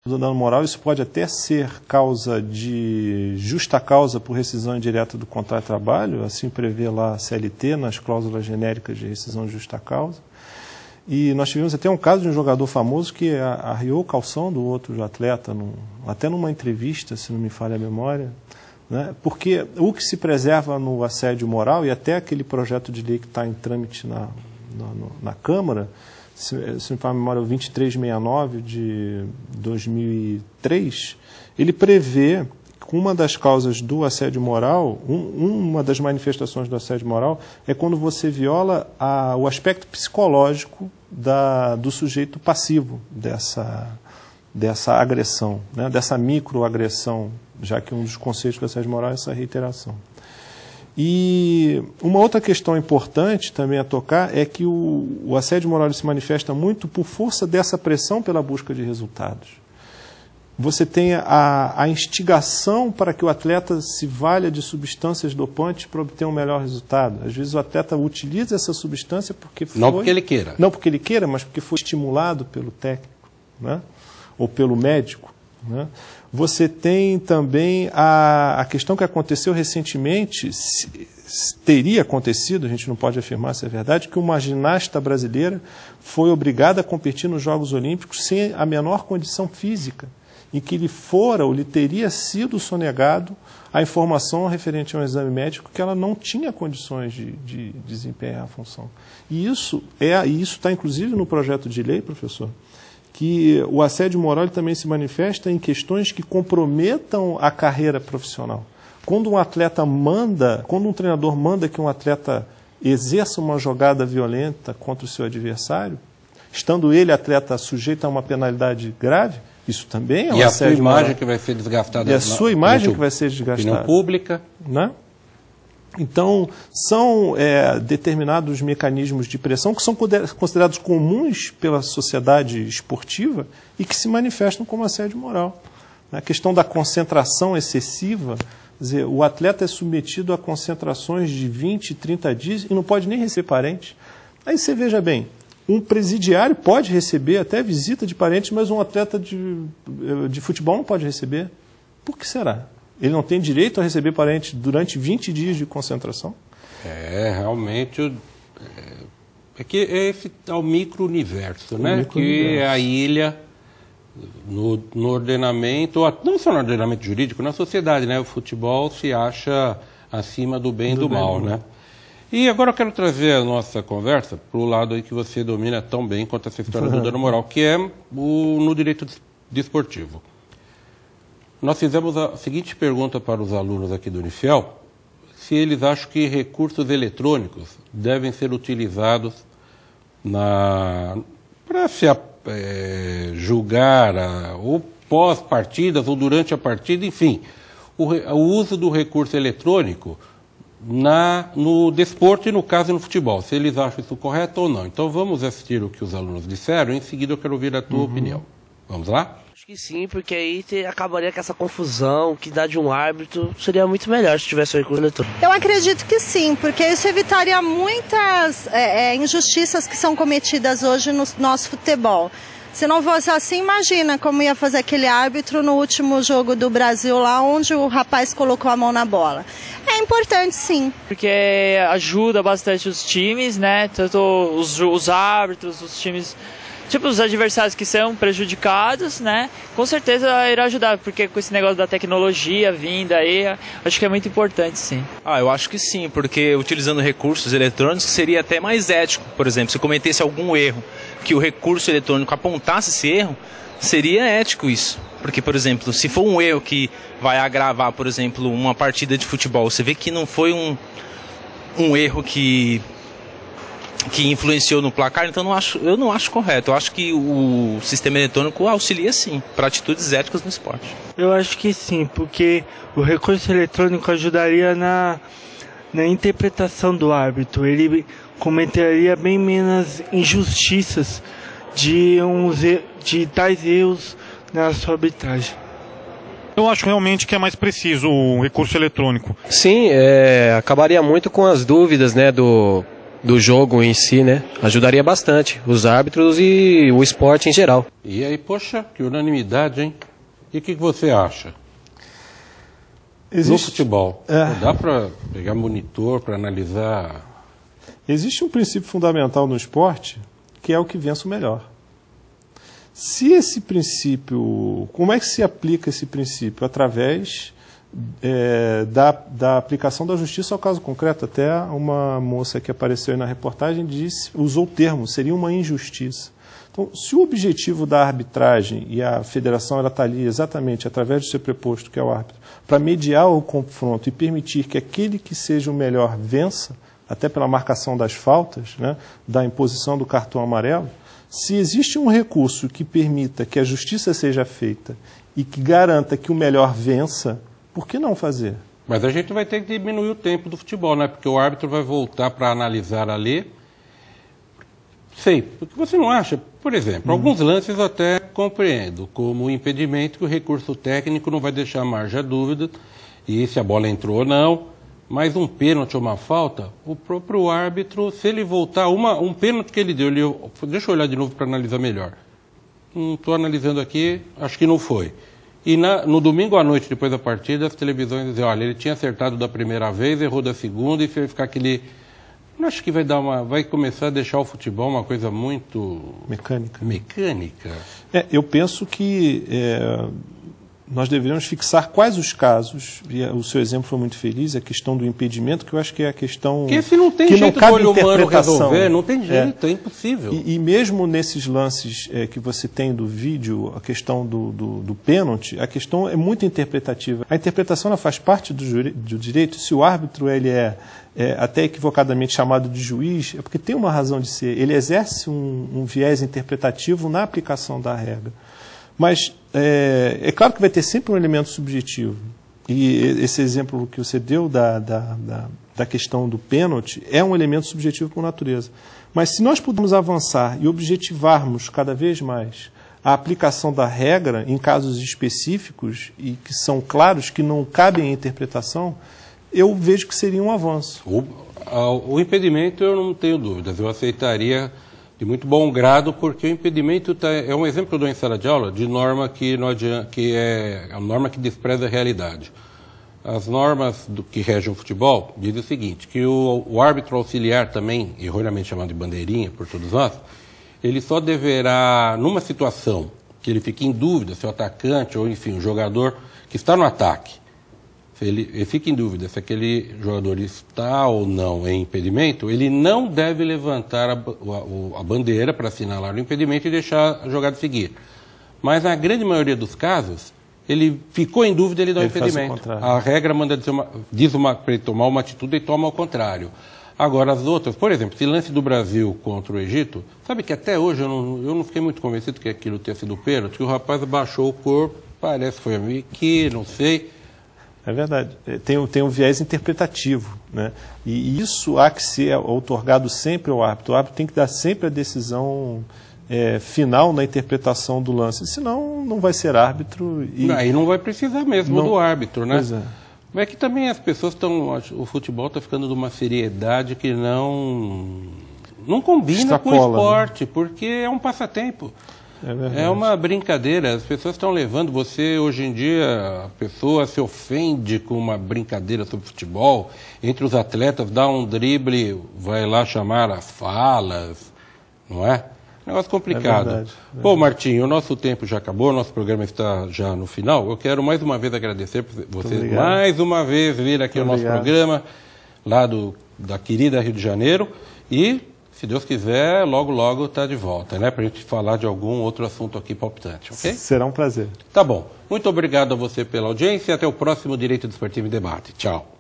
do dano moral, isso pode até ser causa de justa causa por rescisão indireta do contrato de trabalho, assim prevê lá a CLT nas cláusulas genéricas de rescisão de justa causa. E nós tivemos até um caso de um jogador famoso que arriou o calção do outro atleta, até numa entrevista, se não me falha a memória, né? Porque o que se preserva no assédio moral, e até aquele projeto de lei que está em trâmite na Câmara, se me fala a memória, o 2369 de 2003, ele prevê que uma das causas do assédio moral, uma das manifestações do assédio moral, é quando você viola o aspecto psicológico do sujeito passivo dessa agressão, né, dessa microagressão, já que um dos conceitos do assédio moral é essa reiteração. E uma outra questão importante também a tocar é que o assédio moral se manifesta muito por força dessa pressão pela busca de resultados. Você tem a instigação para que o atleta se valha de substâncias dopantes para obter um melhor resultado. Às vezes o atleta utiliza essa substância porque foi... Não porque ele queira. Não porque ele queira, mas porque foi estimulado pelo técnico, né? Ou pelo médico, né? Você tem também a questão que aconteceu recentemente, teria acontecido, a gente não pode afirmar se é verdade, que uma ginasta brasileira foi obrigada a competir nos Jogos Olímpicos sem a menor condição física, em que lhe teria sido sonegado a informação referente a um exame médico que ela não tinha condições de desempenhar a função. E isso está inclusive no projeto de lei, professor, que o assédio moral também se manifesta em questões que comprometam a carreira profissional. Quando um treinador manda que um atleta exerça uma jogada violenta contra o seu adversário, estando ele, atleta, sujeito a uma penalidade grave, isso também é um assédio moral. E a sua imagem que vai ser desgastada. E a sua imagem que vai ser desgastada. Opinião pública. Né? Então, são determinados mecanismos de pressão que são considerados comuns pela sociedade esportiva e que se manifestam como assédio moral. A questão da concentração excessiva, quer dizer, o atleta é submetido a concentrações de 20, 30 dias e não pode nem receber parente. Aí você veja bem, um presidiário pode receber até visita de parentes, mas um atleta de futebol não pode receber. Por que será? Ele não tem direito a receber parente durante 20 dias de concentração? Realmente, esse é o micro-universo, né? Que é a ilha no ordenamento, não só no ordenamento jurídico, na sociedade, né? O futebol se acha acima do bem e do mal, né? E agora eu quero trazer a nossa conversa para o lado aí que você domina tão bem quanto essa história do dano moral, que é no direito desportivo. Nós fizemos a seguinte pergunta para os alunos aqui do Unifel, se eles acham que recursos eletrônicos devem ser utilizados para se julgar ou pós-partidas ou durante a partida, enfim, o uso do recurso eletrônico no desporto e, no caso, no futebol, se eles acham isso correto ou não. Então vamos assistir o que os alunos disseram, em seguida eu quero ouvir a tua opinião. Vamos lá? Acho que sim, porque aí acabaria com essa confusão que dá de um árbitro. Seria muito melhor se tivesse o recurso eletrônico. Eu acredito que sim, porque isso evitaria muitas injustiças que são cometidas hoje no nosso futebol. Se não fosse assim, imagina como ia fazer aquele árbitro no último jogo do Brasil, lá onde o rapaz colocou a mão na bola. É importante, sim. Porque ajuda bastante os times, né? Tanto os árbitros, os times... Tipo, os adversários que são prejudicados, né? Com certeza irá ajudar, porque com esse negócio da tecnologia vinda aí, acho que é muito importante, sim. Eu acho que sim, porque utilizando recursos eletrônicos seria até mais ético. Por exemplo, se cometesse algum erro, que o recurso eletrônico apontasse esse erro, seria ético isso. Porque, por exemplo, se for um erro que vai agravar, por exemplo, uma partida de futebol, você vê que não foi um erro que influenciou no placar, então eu não acho correto. Eu acho que o sistema eletrônico auxilia sim para atitudes éticas no esporte. Eu acho que sim, porque o recurso eletrônico ajudaria na interpretação do árbitro. Ele cometeria bem menos injustiças de tais erros na sua arbitragem. Eu acho realmente que é mais preciso o recurso eletrônico. Sim, acabaria muito com as dúvidas, né, do jogo em si, né? Ajudaria bastante os árbitros e o esporte em geral. E aí, poxa, que unanimidade, hein? E o que você acha? No futebol, dá para pegar monitor para analisar? Existe um princípio fundamental no esporte, que é o que vence o melhor. Se esse princípio, como é que se aplica esse princípio? Através da aplicação da justiça ao caso concreto. Até uma moça que apareceu aí na reportagem usou o termo, seria uma injustiça. Então, se o objetivo da arbitragem, e a federação está ali exatamente através do seu preposto, que é o árbitro, para mediar o confronto e permitir que aquele que seja o melhor vença, até pela marcação das faltas, né, da imposição do cartão amarelo, se existe um recurso que permita que a justiça seja feita e que garanta que o melhor vença, por que não fazer? Mas a gente vai ter que diminuir o tempo do futebol, né? Porque o árbitro vai voltar para analisar ali. Sei, porque você não acha, por exemplo, alguns lances eu até compreendo, como o impedimento que o recurso técnico não vai deixar margem a dúvida, e se a bola entrou ou não, mas um pênalti ou uma falta, o próprio árbitro, se ele voltar, um pênalti que ele deu, deixa eu olhar de novo para analisar melhor. Não estou analisando aqui, acho que não foi. E no domingo à noite, depois da partida, as televisões dizem, olha, ele tinha acertado da primeira vez, errou da segunda, e vai ficar aquele... Não acho que vai começar a deixar o futebol uma coisa muito... Mecânica. Eu penso que nós deveríamos fixar quais os casos, e o seu exemplo foi muito feliz, a questão do impedimento, que eu acho que é a questão... Porque se não tem jeito do olho humano resolver, não tem jeito, é impossível. E mesmo nesses lances que você tem do vídeo, a questão do pênalti, a questão é muito interpretativa. A interpretação ela faz parte do direito. Se o árbitro ele é até equivocadamente chamado de juiz, é porque tem uma razão de ser. Ele exerce um viés interpretativo na aplicação da regra. Mas é claro que vai ter sempre um elemento subjetivo. E esse exemplo que você deu da questão do pênalti é um elemento subjetivo por natureza. Mas se nós pudermos avançar e objetivarmos cada vez mais a aplicação da regra em casos específicos e que são claros, que não cabem à interpretação, eu vejo que seria um avanço. O impedimento eu não tenho dúvidas, eu aceitaria de muito bom grado, porque o impedimento é um exemplo que eu dou em sala de aula de norma que é a norma que despreza a realidade. As normas que regem o futebol dizem o seguinte, que o árbitro auxiliar também, erroneamente chamado de bandeirinha por todos nós, ele só deverá, numa situação que ele fique em dúvida se o atacante ou, enfim, o jogador que está no ataque, ele fica em dúvida se aquele jogador está ou não em impedimento, ele não deve levantar a bandeira para assinalar o impedimento e deixar a jogada seguir. Mas na grande maioria dos casos, ele ficou em dúvida, ele dá o impedimento. A regra manda diz para ele tomar uma atitude e toma ao contrário. Agora, as outras, por exemplo, esse lance do Brasil contra o Egito, sabe que até hoje eu não fiquei muito convencido que aquilo tenha sido pênalti, que o rapaz abaixou o corpo, parece que foi a mim, que não sei. É verdade. Tem um viés interpretativo, né? E isso há que ser outorgado sempre ao árbitro. O árbitro tem que dar sempre a decisão final na interpretação do lance. Senão, não vai ser árbitro. Aí não vai precisar mesmo do árbitro, né? Pois é. Mas é que também as pessoas o futebol está ficando de uma seriedade que não combina com o esporte, né? Porque é um passatempo. É uma brincadeira, as pessoas estão levando hoje em dia, a pessoa se ofende com uma brincadeira sobre futebol, entre os atletas, dá um drible, vai lá chamar as falas, não é? Negócio complicado. É verdade. Bom, Martinho, o nosso tempo já acabou, nosso programa está já no final. Eu quero mais uma vez agradecer por vocês mais uma vez vir aqui ao nosso programa, lá da querida Rio de Janeiro, e se Deus quiser, logo, logo está de volta, né? Para a gente falar de algum outro assunto aqui palpitante, ok? Será um prazer. Tá bom. Muito obrigado a você pela audiência e até o próximo Direito Desportivo em Debate. Tchau.